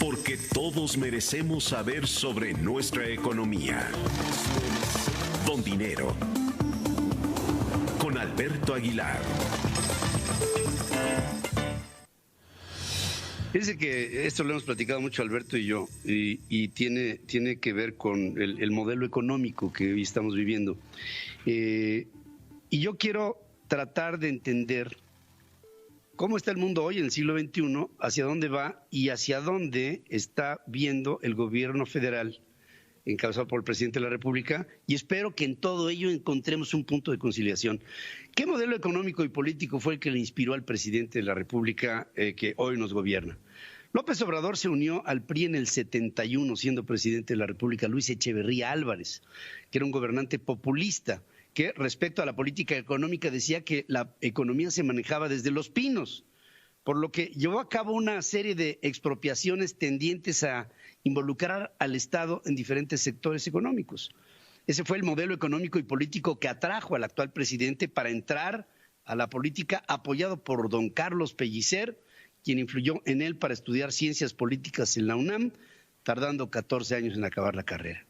Porque todos merecemos saber sobre nuestra economía. Don Dinero. Con Alberto Aguilar. Fíjense que esto lo hemos platicado mucho Alberto y yo, y tiene que ver con el modelo económico que hoy estamos viviendo. Y yo quiero tratar de entender cómo está el mundo hoy en el siglo XXI, hacia dónde va y hacia dónde está viendo el gobierno federal encabezado por el presidente de la República, y espero que en todo ello encontremos un punto de conciliación. ¿Qué modelo económico y político fue el que le inspiró al presidente de la República que hoy nos gobierna? López Obrador se unió al PRI en el 71, siendo presidente de la República Luis Echeverría Álvarez, que era un gobernante populista, que respecto a la política económica decía que la economía se manejaba desde Los Pinos, por lo que llevó a cabo una serie de expropiaciones tendientes a involucrar al Estado en diferentes sectores económicos. Ese fue el modelo económico y político que atrajo al actual presidente para entrar a la política, apoyado por don Carlos Pellicer, quien influyó en él para estudiar ciencias políticas en la UNAM, tardando 14 años en acabar la carrera.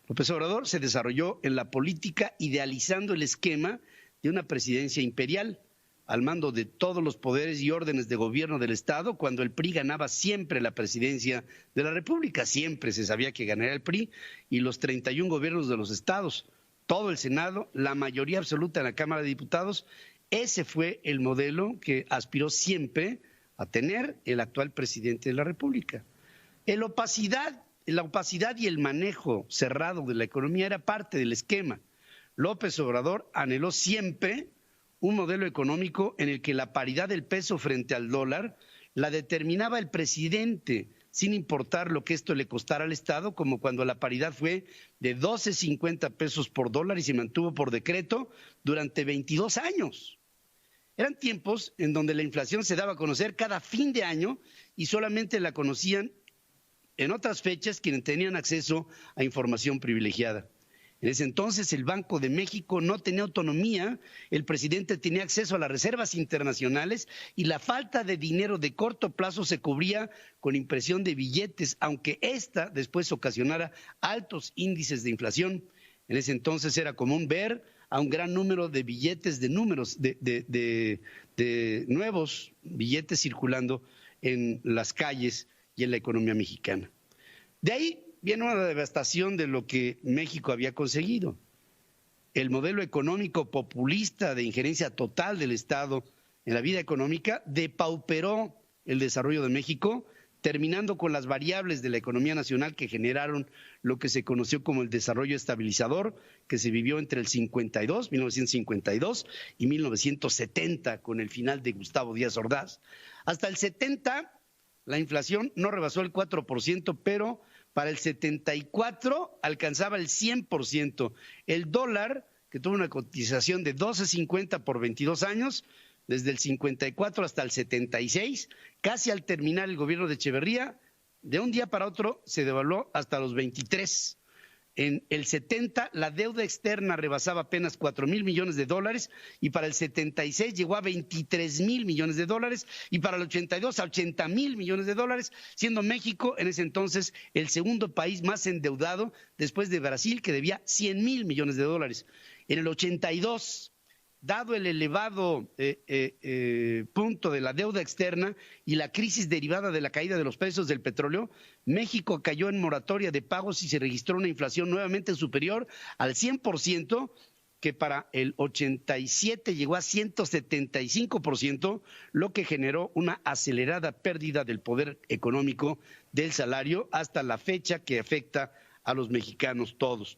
López Obrador se desarrolló en la política idealizando el esquema de una presidencia imperial, al mando de todos los poderes y órdenes de gobierno del Estado, cuando el PRI ganaba siempre la presidencia de la República. Siempre se sabía que ganaría el PRI, y los 31 gobiernos de los estados, todo el Senado, la mayoría absoluta en la Cámara de Diputados. Ese fue el modelo que aspiró siempre a tener el actual presidente de la República. La opacidad y el manejo cerrado de la economía era parte del esquema. López Obrador anheló siempre un modelo económico en el que la paridad del peso frente al dólar la determinaba el presidente, sin importar lo que esto le costara al Estado, como cuando la paridad fue de 12.50 pesos por dólar y se mantuvo por decreto durante 22 años. Eran tiempos en donde la inflación se daba a conocer cada fin de año y solamente la conocían en otras fechas quienes tenían acceso a información privilegiada. En ese entonces el Banco de México no tenía autonomía, el presidente tenía acceso a las reservas internacionales y la falta de dinero de corto plazo se cubría con impresión de billetes, aunque esta después ocasionara altos índices de inflación. En ese entonces era común ver a un gran número de billetes de nuevos billetes circulando en las calles y en la economía mexicana. De ahí viene una devastación de lo que México había conseguido. El modelo económico populista de injerencia total del Estado en la vida económica depauperó el desarrollo de México, terminando con las variables de la economía nacional que generaron lo que se conoció como el desarrollo estabilizador, que se vivió entre el 1952 y 1970, con el final de Gustavo Díaz Ordaz. Hasta el 70, la inflación no rebasó el 4%, pero para el 74 alcanzaba el 100%. El dólar, que tuvo una cotización de 12.50 por 22 años, desde el 54 hasta el 76, casi al terminar el gobierno de Echeverría, de un día para otro se devaluó hasta los 23. En el 70 la deuda externa rebasaba apenas 4,000 millones de dólares y para el 76 llegó a 23,000 millones de dólares y para el 82 a 80,000 millones de dólares, siendo México en ese entonces el segundo país más endeudado después de Brasil, que debía 100,000 millones de dólares. En el 82, dado el elevado punto de la deuda externa y la crisis derivada de la caída de los precios del petróleo, México cayó en moratoria de pagos y se registró una inflación nuevamente superior al 100%, que para el 87 llegó a 175%, lo que generó una acelerada pérdida del poder económico del salario hasta la fecha que afecta a los mexicanos todos.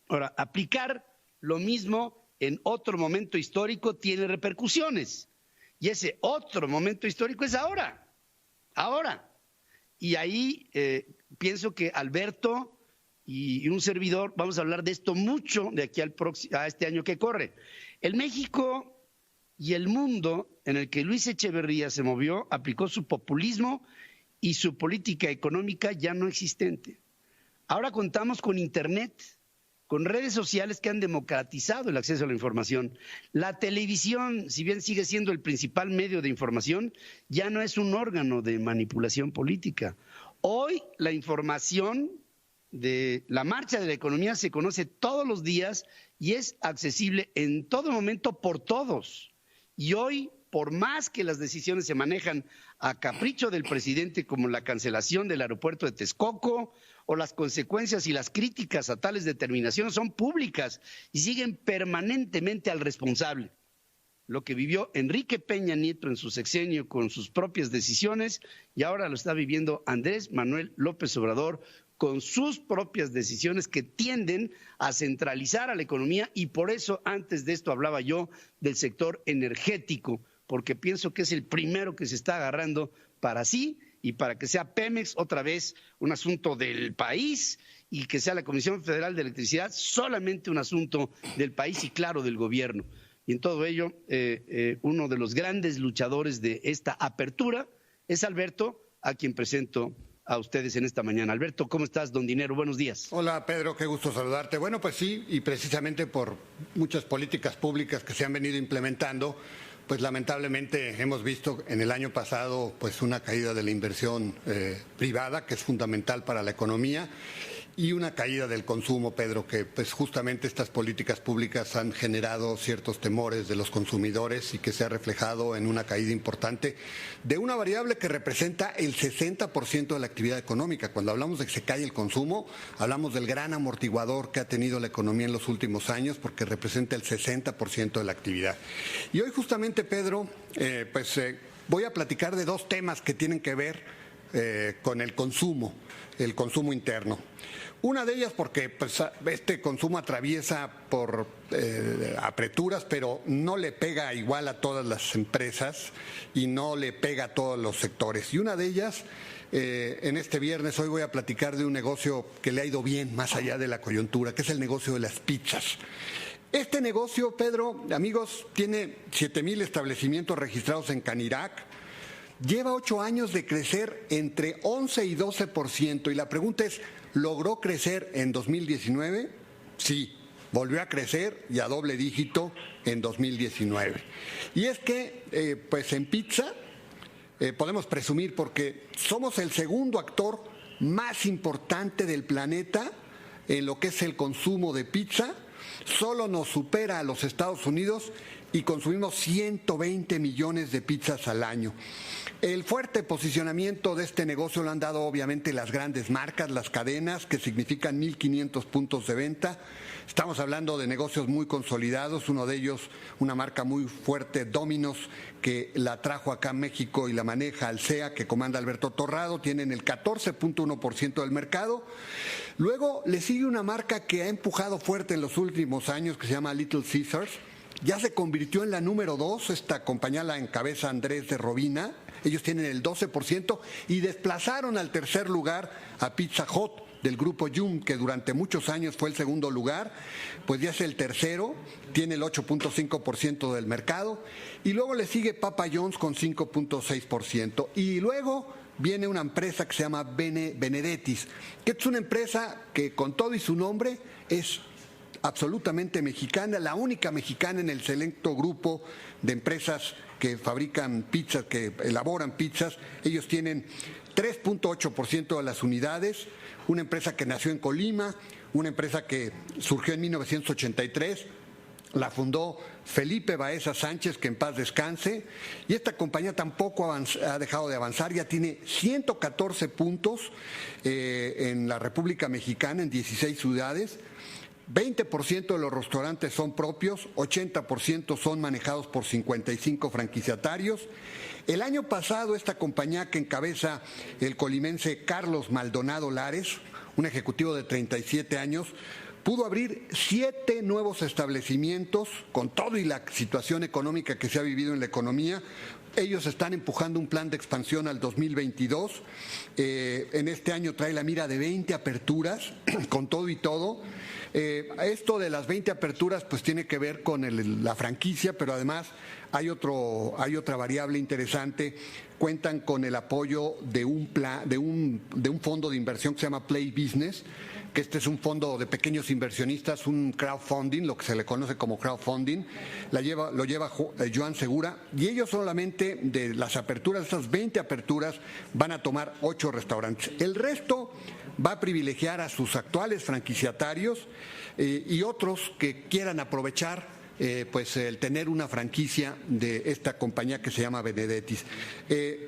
Ahora, aplicar lo mismo en otro momento histórico tiene repercusiones, y ese otro momento histórico es ahora. Y ahí pienso que Alberto y un servidor vamos a hablar de esto mucho de aquí a este año que corre. El México y el mundo en el que Luis Echeverría se movió aplicó su populismo y su política económica ya no existente. Ahora contamos con Internet con redes sociales que han democratizado el acceso a la información. La televisión, si bien sigue siendo el principal medio de información, ya no es un órgano de manipulación política. Hoy la información de la marcha de la economía se conoce todos los días y es accesible en todo momento por todos. Y hoy, por más que las decisiones se manejan a capricho del presidente, como la cancelación del aeropuerto de Texcoco, o las consecuencias y las críticas a tales determinaciones son públicas y siguen permanentemente al responsable. Lo que vivió Enrique Peña Nieto en su sexenio con sus propias decisiones y ahora lo está viviendo Andrés Manuel López Obrador con sus propias decisiones que tienden a centralizar a la economía, y por eso antes de esto hablaba yo del sector energético, porque pienso que es el primero que se está agarrando para sí y para que sea Pemex otra vez un asunto del país y que sea la Comisión Federal de Electricidad solamente un asunto del país y claro del gobierno. Y en todo ello, uno de los grandes luchadores de esta apertura es Alberto, a quien presento a ustedes en esta mañana. Alberto, ¿cómo estás, don Dinero? Buenos días. Hola, Pedro, qué gusto saludarte. Bueno, pues sí, y precisamente por muchas políticas públicas que se han venido implementando, pues lamentablemente hemos visto en el año pasado pues una caída de la inversión privada, que es fundamental para la economía, y una caída del consumo, Pedro, que pues justamente estas políticas públicas han generado ciertos temores de los consumidores y que se ha reflejado en una caída importante de una variable que representa el 60% de la actividad económica. Cuando hablamos de que se cae el consumo, hablamos del gran amortiguador que ha tenido la economía en los últimos años, porque representa el 60% de la actividad. Y hoy justamente, Pedro, voy a platicar de dos temas que tienen que ver con el consumo interno. Una de ellas porque pues, este consumo atraviesa por apreturas, pero no le pega igual a todas las empresas y no le pega a todos los sectores. Y una de ellas, en este viernes, hoy voy a platicar de un negocio que le ha ido bien más allá de la coyuntura, que es el negocio de las pizzas. Este negocio, Pedro, amigos, tiene 7,000 establecimientos registrados en Canirac. Lleva 8 años de crecer entre 11 y 12%. Y la pregunta es, ¿logró crecer en 2019? Sí, volvió a crecer y a doble dígito en 2019. Y es que, pues en pizza podemos presumir, porque somos el segundo actor más importante del planeta en lo que es el consumo de pizza. Solo nos supera a los Estados Unidos y consumimos 120 millones de pizzas al año. El fuerte posicionamiento de este negocio lo han dado obviamente las grandes marcas, las cadenas, que significan 1,500 puntos de venta. Estamos hablando de negocios muy consolidados, uno de ellos una marca muy fuerte, Domino's, que la trajo acá a México y la maneja Alsea, que comanda Alberto Torrado, tienen el 14.1% del mercado. Luego le sigue una marca que ha empujado fuerte en los últimos años, que se llama Little Caesars. Ya se convirtió en la número 2, esta compañía la encabeza Andrés de Robina, ellos tienen el 12% y desplazaron al tercer lugar a Pizza Hut del grupo Yum, que durante muchos años fue el segundo lugar, pues ya es el tercero, tiene el 8.5% del mercado, y luego le sigue Papa John's con 5.6%, y luego viene una empresa que se llama Benedettis, que es una empresa que con todo y su nombre es absolutamente mexicana, la única mexicana en el selecto grupo de empresas que fabrican pizzas, que elaboran pizzas. Ellos tienen 3.8% de las unidades, una empresa que nació en Colima, una empresa que surgió en 1983, la fundó Felipe Baeza Sánchez, que en paz descanse, y esta compañía tampoco ha dejado de avanzar, ya tiene 114 puntos en la República Mexicana, en 16 ciudades. 20% de los restaurantes son propios, 80% son manejados por 55 franquiciatarios. El año pasado esta compañía, que encabeza el colimense Carlos Maldonado Lares, un ejecutivo de 37 años, pudo abrir 7 nuevos establecimientos con todo y la situación económica que se ha vivido en la economía. Ellos están empujando un plan de expansión al 2022. En este año trae la mira de 20 aperturas, con todo y todo. Esto de las 20 aperturas pues tiene que ver con la franquicia, pero además hay otra variable interesante. Cuentan con el apoyo de un fondo de inversión que se llama Play Business, que este es un fondo de pequeños inversionistas, un crowdfunding, lo que se le conoce como crowdfunding, lo lleva Joan Segura, y ellos solamente de las aperturas, estas 20 aperturas, van a tomar 8 restaurantes. El resto va a privilegiar a sus actuales franquiciatarios y otros que quieran aprovechar pues el tener una franquicia de esta compañía que se llama Benedettis.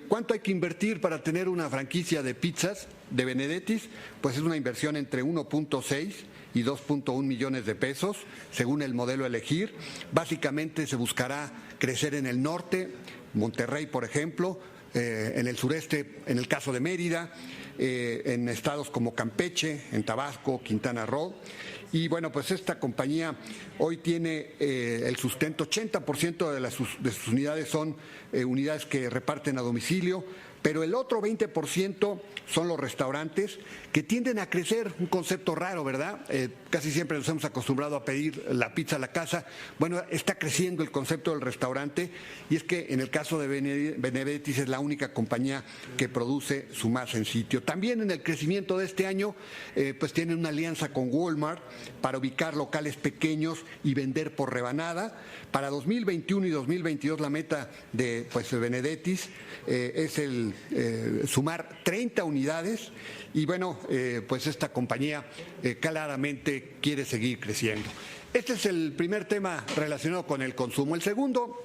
¿Cuánto hay que invertir para tener una franquicia de pizzas de Benedettis? Pues es una inversión entre 1.6 y 2.1 millones de pesos, según el modelo a elegir. Básicamente se buscará crecer en el norte, Monterrey, por ejemplo, en el sureste, en el caso de Mérida, en estados como Campeche, en Tabasco, Quintana Roo. Y bueno, pues esta compañía hoy tiene el sustento, 80% de sus unidades son unidades que reparten a domicilio, pero el otro 20% son los restaurantes que tienden a crecer, un concepto raro, ¿verdad? Casi siempre nos hemos acostumbrado a pedir la pizza a la casa. Bueno, está creciendo el concepto del restaurante, y es que en el caso de Benedettis es la única compañía que produce su masa en sitio. También en el crecimiento de este año, pues tienen una alianza con Walmart para ubicar locales pequeños y vender por rebanada. Para 2021 y 2022 la meta de Benedettis es el sumar 30 unidades, y bueno, pues esta compañía claramente quiere seguir creciendo. Este es el primer tema relacionado con el consumo. El segundo,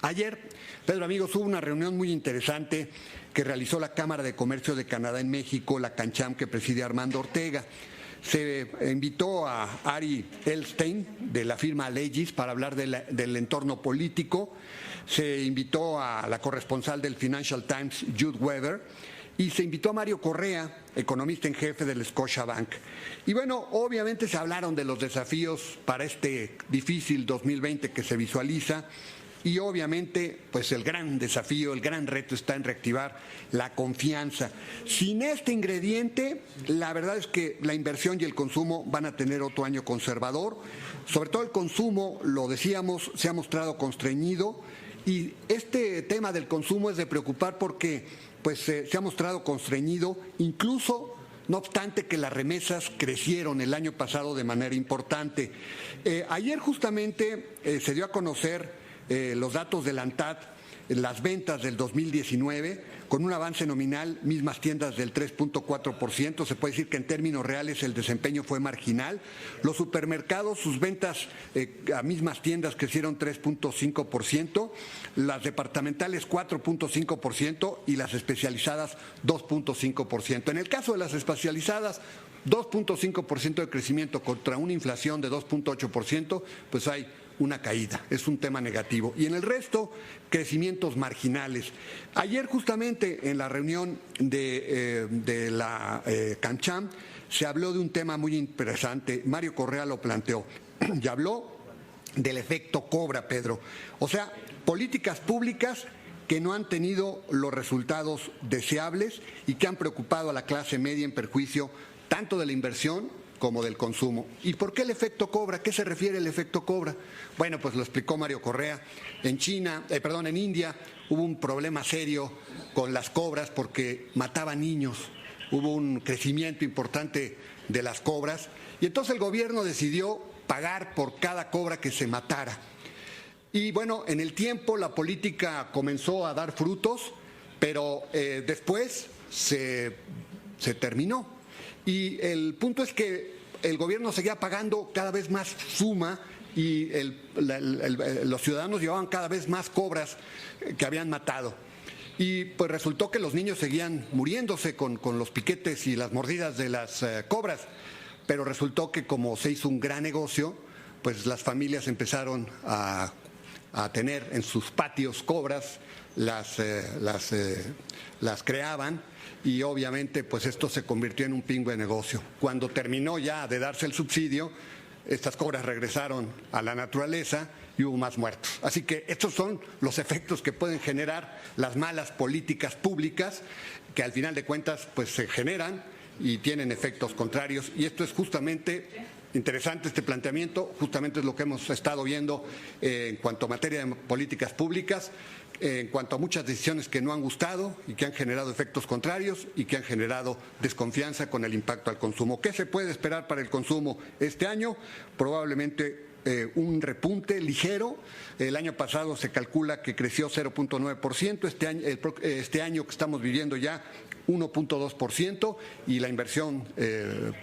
ayer, Pedro, amigos, hubo una reunión muy interesante que realizó la Cámara de Comercio de Canadá en México, la CANCHAM, que preside Armando Ortega. Se invitó a Ari Elstein de la firma Allegis para hablar del entorno político. Se invitó a la corresponsal del Financial Times, Jude Weber, y se invitó a Mario Correa, economista en jefe del Scotiabank. Y bueno, obviamente se hablaron de los desafíos para este difícil 2020 que se visualiza. Y obviamente, pues el gran desafío, el gran reto está en reactivar la confianza. Sin este ingrediente, la verdad es que la inversión y el consumo van a tener otro año conservador. Sobre todo el consumo, lo decíamos, se ha mostrado constreñido, y este tema del consumo es de preocupar porque pues se ha mostrado constreñido, incluso no obstante que las remesas crecieron el año pasado de manera importante. Ayer justamente se dio a conocer los datos del ANTAD, las ventas del 2019, con un avance nominal, mismas tiendas del 3.4%, se puede decir que en términos reales el desempeño fue marginal. Los supermercados, sus ventas a mismas tiendas crecieron 3.5%, las departamentales 4.5% y las especializadas 2.5%. En el caso de las especializadas, 2.5% de crecimiento contra una inflación de 2.8%, pues hay una caída, es un tema negativo. Y en el resto, crecimientos marginales. Ayer justamente en la reunión de la CANCHAM se habló de un tema muy interesante, Mario Correa lo planteó, y habló del efecto cobra, Pedro. O sea, políticas públicas que no han tenido los resultados deseables y que han preocupado a la clase media en perjuicio tanto de la inversión como del consumo. ¿Y por qué el efecto cobra? ¿A qué se refiere el efecto cobra? Bueno, pues lo explicó Mario Correa. En India hubo un problema serio con las cobras porque mataban niños. Hubo un crecimiento importante de las cobras y entonces el gobierno decidió pagar por cada cobra que se matara. Y bueno, en el tiempo la política comenzó a dar frutos, pero después se terminó. Y el punto es que el gobierno seguía pagando cada vez más suma y los ciudadanos llevaban cada vez más cobras que habían matado. Y pues resultó que los niños seguían muriéndose con los piquetes y las mordidas de las cobras. Pero resultó que como se hizo un gran negocio, pues las familias empezaron a tener en sus patios cobras, las creaban. Y obviamente pues esto se convirtió en un pingo de negocio. Cuando terminó ya de darse el subsidio, estas cobras regresaron a la naturaleza y hubo más muertos. Así que estos son los efectos que pueden generar las malas políticas públicas, que al final de cuentas pues se generan y tienen efectos contrarios. Y esto es justamente interesante, este planteamiento, justamente es lo que hemos estado viendo en cuanto a materia de políticas públicas. en cuanto a muchas decisiones que no han gustado y que han generado efectos contrarios y que han generado desconfianza con el impacto al consumo. ¿Qué se puede esperar para el consumo este año? Probablemente un repunte ligero. El año pasado se calcula que creció 0.9%, este año que estamos viviendo ya 1.2%, y la inversión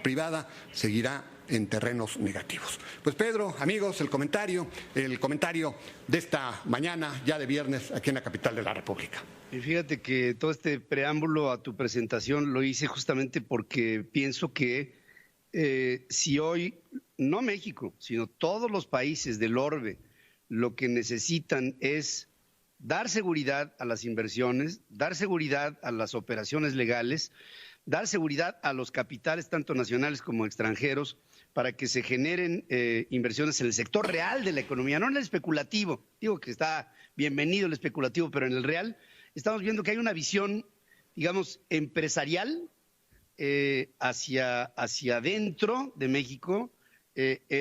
privada seguirá en terrenos negativos. Pues Pedro, amigos, el comentario de esta mañana, ya de viernes, aquí en la capital de la República. Y fíjate que todo este preámbulo a tu presentación lo hice justamente porque pienso que si hoy, no México, sino todos los países del orbe, lo que necesitan es dar seguridad a las inversiones, dar seguridad a las operaciones legales, dar seguridad a los capitales, tanto nacionales como extranjeros, para que se generen inversiones en el sector real de la economía, no en el especulativo. Digo que está bienvenido el especulativo, pero en el real estamos viendo que hay una visión, digamos, empresarial hacia adentro de México,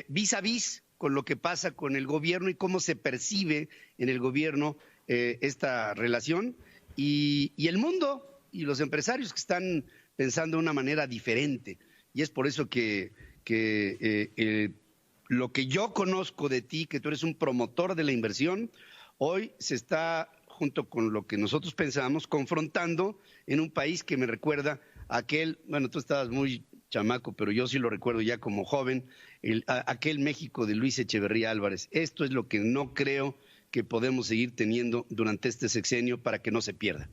vis a vis con lo que pasa con el gobierno y cómo se percibe en el gobierno esta relación, y el mundo y los empresarios que están pensando de una manera diferente. Y es por eso que lo que yo conozco de ti, que tú eres un promotor de la inversión, hoy se está, junto con lo que nosotros pensábamos, confrontando en un país que me recuerda a aquel, bueno, tú estabas muy chamaco, pero yo sí lo recuerdo ya como joven, aquel México de Luis Echeverría Álvarez. Esto es lo que no creo que podemos seguir teniendo durante este sexenio para que no se pierda.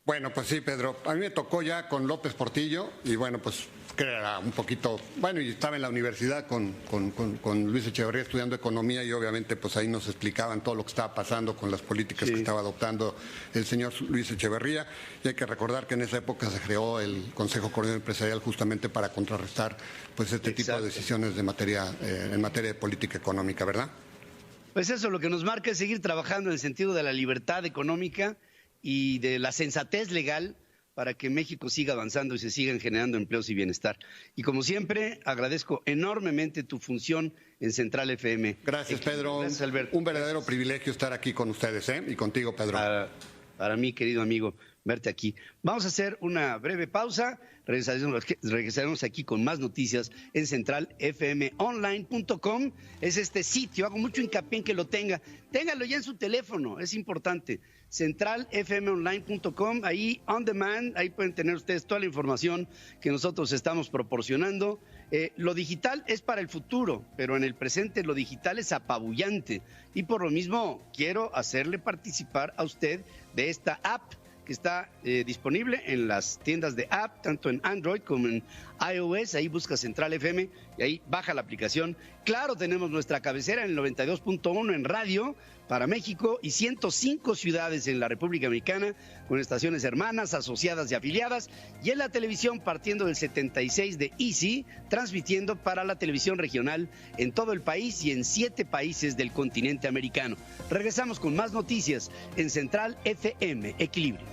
Bueno, pues sí, Pedro. A mí me tocó ya con López Portillo y bueno, pues que era un poquito, bueno, y estaba en la universidad con Luis Echeverría estudiando economía, y obviamente pues ahí nos explicaban todo lo que estaba pasando con las políticas que estaba adoptando el señor Luis Echeverría. Y hay que recordar que en esa época se creó el Consejo Coordinador Empresarial justamente para contrarrestar pues este tipo de decisiones en materia de política económica, ¿verdad? Pues eso, lo que nos marca es seguir trabajando en el sentido de la libertad económica y de la sensatez legal para que México siga avanzando y se sigan generando empleos y bienestar. Y como siempre, agradezco enormemente tu función en Central FM. Gracias, Pedro. Gracias, Alberto. Un verdadero privilegio estar aquí con ustedes, y contigo, Pedro. Para mí, querido amigo, verte aquí. Vamos a hacer una breve pausa. Regresaremos aquí con más noticias en centralfmonline.com. Es este sitio, hago mucho hincapié en que lo tenga. Téngalo ya en su teléfono, es importante. centralfmonline.com, ahí on demand, ahí pueden tener ustedes toda la información que nosotros estamos proporcionando. Lo digital es para el futuro, pero en el presente lo digital es apabullante, y por lo mismo quiero hacerle participar a usted de esta app que está disponible en las tiendas de app, tanto en Android como en iOS. Ahí busca Central FM y ahí baja la aplicación. Claro, tenemos nuestra cabecera en el 92.1 en radio para México y 105 ciudades en la República Dominicana, con estaciones hermanas, asociadas y afiliadas, y en la televisión partiendo del 76 de Easy, transmitiendo para la televisión regional en todo el país y en 7 países del continente americano. Regresamos con más noticias en Central FM Equilibrio.